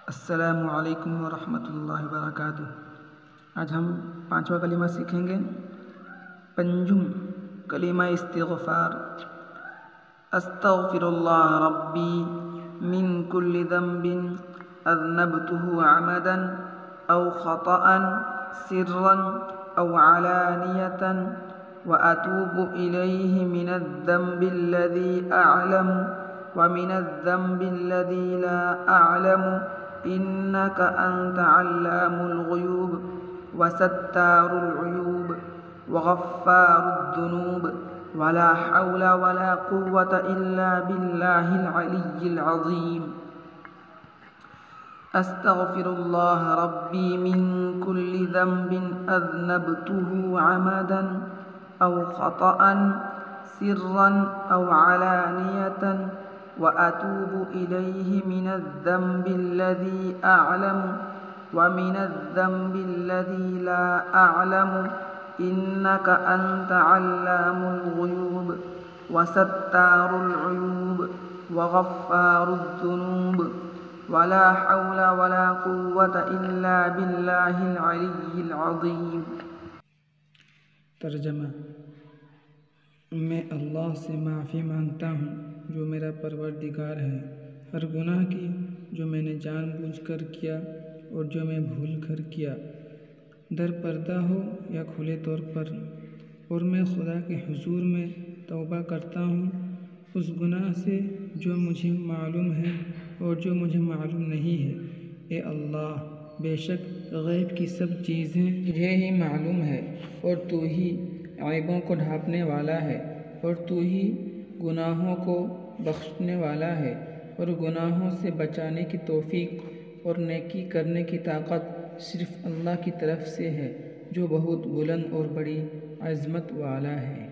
अस्सलामु अलैकुम वरहमतुल्लाहि वबरकातुह। आज हम पांचवा कलीमा सीखेंगे। पंजुम कलीमा इस्तिग़फ़ार। अस्तग़फिरुल्लाह रब्बी मिन कुल्लि ज़ंबिन अज़नबतुहु अमदन औ ख़तअन सिर्रन औ अलानियतन व अतूबु इलैहि मिनज़्ज़ंबिल्लज़ी अअलमु व मिनज़्ज़ंबिल्लज़ी ला अअलमु इन्नका अंत अल्लामुल ग़ुयूब व सत्तारुल उयूब व गफ़्फ़ारुद्दुनूब वला हौला वला कुव्वता इल्ला बिल्लाहिल अलिय्यिल अज़ीम। अस्तग़फिरुल्लाह रब्बी मिन कुल्लि ज़ंबिन अज़नबतुहु अमदन औ ख़तअन सिर्रन औ अलानियतन व अतूबु इलैहि मिनज़्ज़ंबिल्लज़ी अअलमु व मिनज़्ज़ंबिल्लज़ी ला अअलमु इन्नका अंत अल्लामुल ग़ुयूब व सत्तारुल उयूब व गफ़्फ़ारुद्दुनूब वला हौला वला कुव्वता इल्ला बिल्लाहिल अलिय्यिल अज़ीम। तर्जमा। मैं अल्लाह से माफ़ी मांगता हूँ जो मेरा परवरदिगार है, हर गुनाह की जो मैंने जानबूझकर किया और जो मैं भूल कर किया, दर पर्दा हो या खुले तौर पर। और मैं खुदा के हुजूर में तौबा करता हूँ उस गुनाह से जो मुझे मालूम है और जो मुझे मालूम नहीं है। ए अल्लाह, बेशक गैब की सब चीज़ें तुझे ही मालूम है और तू ही ऐबों को ढाँपने वाला है और तू ही गुनाहों को बख्शने वाला है और गुनाहों से बचाने की तौफीक और नेकी करने की ताकत सिर्फ़ अल्लाह की तरफ से है जो बहुत बुलंद और बड़ी अज़मत वाला है।